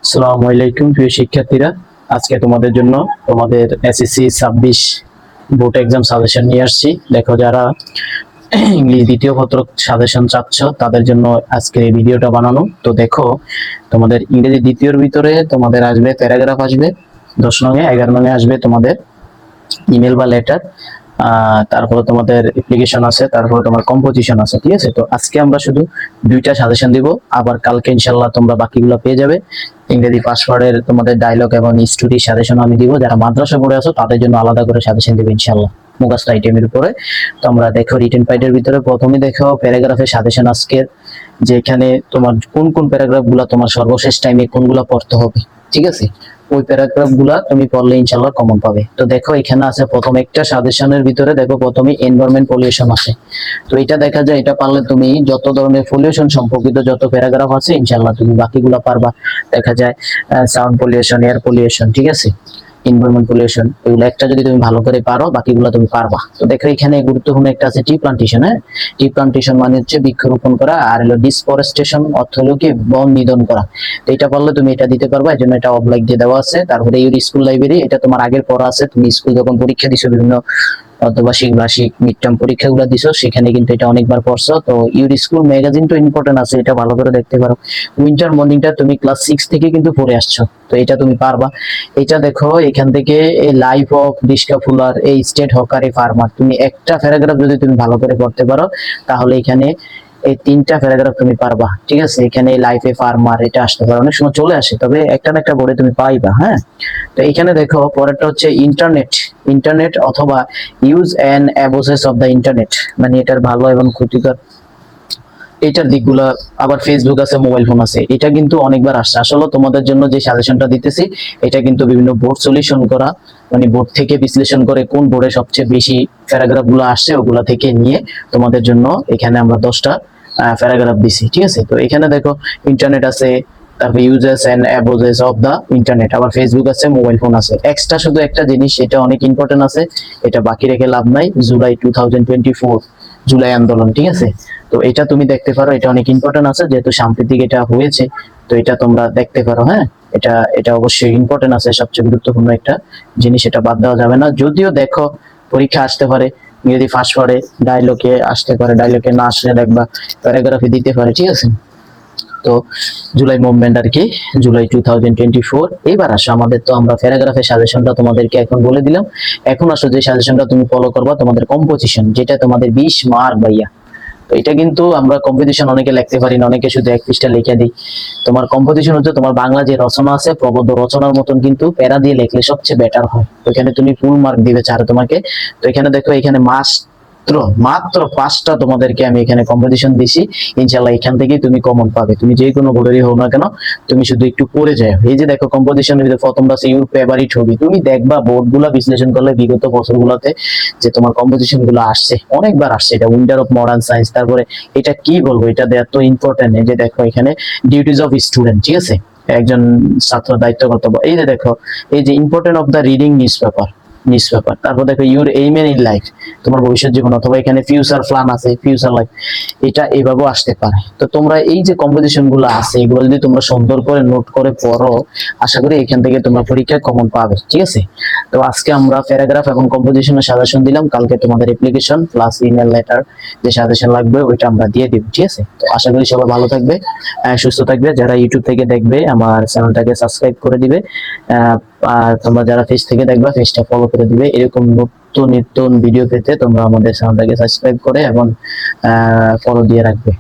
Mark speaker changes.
Speaker 1: আসসালামু আলাইকুম প্রিয় শিক্ষার্থীরা, আজকে তোমাদের জন্য তোমাদের এসএসসি 26 বোর্ড এক্সাম সাজেশন নিয়ে আসছি। দেখো, যারা ইংলিশ দ্বিতীয় পত্র সাজেশন চাচ্ছ তাদের জন্য আজকে এই ভিডিওটা বানানো। তো দেখো, তোমাদের ইংরেজি দ্বিতীয়র ভিতরে তোমাদের আসবে প্যারাগ্রাফ, আসবে 10 নঙে, 11 নঙে আসবে তোমাদের ইমেল বা লেটার, তারপরে তোমাদের অ্যাপ্লিকেশন আছে, তারপরে তোমার কম্পোজিশন আছে। ঠিক আছে, তো আজকে আমরা শুধু দুইটা সাজেশন দিব, আবার কালকে ইনশাল্লাহ তোমরা বাকিগুলো পেয়ে যাবে। ইংরেজি পাসওয়ার্ডের তোমাদের ডায়লগ এবং স্টোরি সাজেশন আমি দিব। যারা মাদ্রাসা পড়ে আছো তাদের জন্য আলাদা করে সাজেশন দিব ইনশাল্লাহ মুখস্থ আইটেমের উপরে। তো আমরা দেখো রিটেন পাইটের ভিতরে প্রথমে দেখো প্যারাগ্রাফের সাজেশন আজকের, যেখানে তোমার কোন কোন প্যারাগ্রাফ গুলা তোমার সর্বশেষ টাইমে কোনগুলা পড়তে হবে। ঠিক আছে, ওই প্যারাগ্রাফ গুলা তুমি পড়লে ইনশাল্লাহ কমন পাবে। তো দেখো, এখানে আছে প্রথম একটা সাজেশনের ভিতরে, দেখো প্রথমে এনভায়রনমেন্ট পলিউশন আছে। তো এটা দেখা যায়, এটা পারলে তুমি যত ধরনের পলিউশন সম্পর্কিত যত প্যারাগ্রাফ আছে ইনশাল্লাহ তুমি বাকিগুলো পারবা। দেখা যায় সাউন্ড পলিউশন, এয়ার পলিউশন, ঠিক আছে, এনভায়রনমেন্ট পলিউশন, এগুলো একটা যদি তুমি ভালো করে পারো বাকিগুলো তুমি পারবা। তো দেখো, এখানে গুরুত্বপূর্ণ একটা আছে টি প্লান্টেশন। হ্যাঁ, টি প্লান্টেশন মানে হচ্ছে বৃক্ষরোপণ করা, আর হলো ডিসফরেস্টেশন অর্থ হলো কি বন নিধন করা। তো এটা পারলে তুমি এটা দিতে পারবা, এই জন্য এটা অবলাইক দিয়ে দেওয়া আছে। তারপরে ইউর স্কুল লাইব্রেরি, এটা তোমার আগের পড়া আছে, তুমি স্কুল যখন পরীক্ষা দিছো বিভিন্ন অর্ধবার্ষিক বার্ষিক মিড টার্ম পরীক্ষাগুলো দিছো, সেখানে কিন্তু এটা অনেকবার পড়ছো। তো ইউর স্কুল ম্যাগাজিন তো ইম্পর্টেন্ট আছে, এটা ভালো করে দেখতে পারো। উইন্টার মর্নিংটা তুমি ক্লাস 6 থেকে কিন্তু পড়ে আসছো, তো এটা তুমি পারবা। এটা দেখো, এখান থেকে এই লাইফ অফ রিস্কা ফুলার, এই স্টেট হকার, এই ফার্মার, তুমি একটা প্যারাগ্রাফ যদি তুমি ভালো করে পড়তে পারো তাহলে এখানে এই তিনটা প্যারাগ্রাফ তুমি পারবা। ঠিক আছে, এখানে লাইফে ফার্মার এটা আসতে পারে, অনেক সময় চলে আসে, তবে একটা না একটা বোর্ডে তুমি পাইবা। হ্যাঁ, তো এখানে দেখো পরেরটা হচ্ছে ইন্টারনেট। ইন্টারনেট অথবা use and abuses of the internet, মানে এটার ভালো এবং ক্ষতিকর এটার দিকগুলা। আবার ফেসবুক আছে, মোবাইল ফোন আছে, এটা কিন্তু অনেকবার আসছে। আসলে তোমাদের জন্য যে সাজেশনটা দিতেছি এটা কিন্তু বিভিন্ন বোর্ড সলিউশন করা, মানে বোর্ড থেকে বিশ্লেষণ করে কোন বোর্ডে সবচেয়ে বেশি প্যারাগ্রাফ গুলো আসছে ওগুলা থেকে নিয়ে তোমাদের জন্য এখানে আমরা 10টা প্যারাগ্রাফ দিছি। ঠিক আছে, তো এখানে দেখো ইন্টারনেট আছে, তারপর uses and abuses of the internet, আবার ফেসবুক আছে, মোবাইল ফোন আছে। এক্সট্রা শুধু একটা জিনিস, এটা অনেক ইম্পর্টেন্ট আছে, এটা বাকি রেখে লাভ নাই, জুলাই 2024 জুলাই আন্দোলন। ঠিক আছে, তো এটা তুমি দেখতে পারো, এটা অনেক ইম্পর্টেন্ট আছে, যেহেতু সাম্প্রতিক এটা হয়েছে, তো এটা তোমরা দেখতে পারো। হ্যাঁ, এটা এটা অবশ্যই ইম্পর্টেন্ট আছে, সবচেয়ে গুরুত্বপূর্ণ একটা জিনিস, এটা বাদ দেওয়া যাবে না। যদিও দেখো পরীক্ষা আসতে পারে, যদি ফার্স্ট পড়ে ডায়লগে আসতে পারে, ডায়লগে না আসলে দেখবা প্যারাগ্রাফে দিতে পারে। ঠিক আছে, তো জুলাই মুভমেন্ট আর কি, জুলাই 2024। এবার আসো আমাদের, তো আমরা প্যারাগ্রাফের সাজেশনটা তোমাদেরকে এখন বলে দিলাম। এখন আসো যে সাজেশনটা তুমি ফলো করবা, তোমাদের কম্পোজিশন, যেটা তোমাদের 20 মার্ক ভাইয়া। তো এটা কিন্তু আমরা কম্পোজিশন অনেকে লিখতে পারি না, অনেকে শুধু এক পৃষ্ঠা লিখে দিই। তোমার কম্পোজিশন হচ্ছে তোমার বাংলা যে রচনা আছে, প্রবন্ধ রচনার মতন কিন্তু প্যারা দিয়ে লিখলে সবচেয়ে বেটার হয়। ওখানে তুমি ফুল মার্ক দিবে চার তোমাকে। তো এখানে দেখো, এখানে মাত্র 5টা তোমাদেরকে আমি এখানে কম্পোজিশন দিছি। ইনশাআল্লাহ এখান থেকেই তুমি কমন পাবে, তুমি যে কোনো বোর্ডেরই হও না কেন, তুমি শুধু একটু পড়ে যাও। এই যে দেখো কম্পোজিশনের ভিতরে প্রথমটা আছে ইউর ফেভারিট হবি। তুমি দেখবা বোর্ডগুলা বিশ্লেষণ করলে বিগত বছরগুলোতে যে তোমার কম্পোজিশন গুলো আসছে, অনেকবার আসছে। এটা উইন্টার অফ মডার্ন সায়েন্স, তারপরে এটা কি বলবো, এটা এত ইম্পর্টেন্ট। এই যে দেখো এখানে ডিউটিজ অফ স্টুডেন্ট, ঠিক আছে, একজন ছাত্র দায়িত্ব কর্তব্য। এই যে দেখো, এই যে important of the reading newspaper. তারপর দেখো ইউর এইম ইন লাইফ, তোমার ভবিষ্যৎ জীবন, অথবা এখানে ফিউচার প্ল্যান আছে, ফিউচার লাইফ, এটা এভাবেও আসতে পারে। তো তোমরা এই যে কম্পোজিশন গুলো আছে এগুলো যদি তোমরা সুন্দর করে নোট করে পড়ো, আশা করি এখান থেকে তোমরা পরীক্ষায় কমন পাবে। ঠিক আছে, তো আজকে আমরা প্যারাগ্রাফ এবং কম্পোজিশনের সাজেশন দিলাম, কালকে তোমাদের অ্যাপ্লিকেশন প্লাস ইমেল লেটার যে সাজেশন লাগবে ওইটা আমরা দিয়ে দিব। ঠিক আছে, তো আশা করি সবাই ভালো থাকবে, সুস্থ থাকবে। যারা ইউটিউব থেকে দেখবে আমার চ্যানেলটাকে সাবস্ক্রাইব করে দিবে, আর তোমরা যারা ফেস থেকে দেখবা ফেসটা ফলো করে দিবে। এরকম নতুন ভিডিও পেতে তোমরা আমাদের চ্যানেলটাকে সাবস্ক্রাইব করে এবং ফলো দিয়ে রাখবে।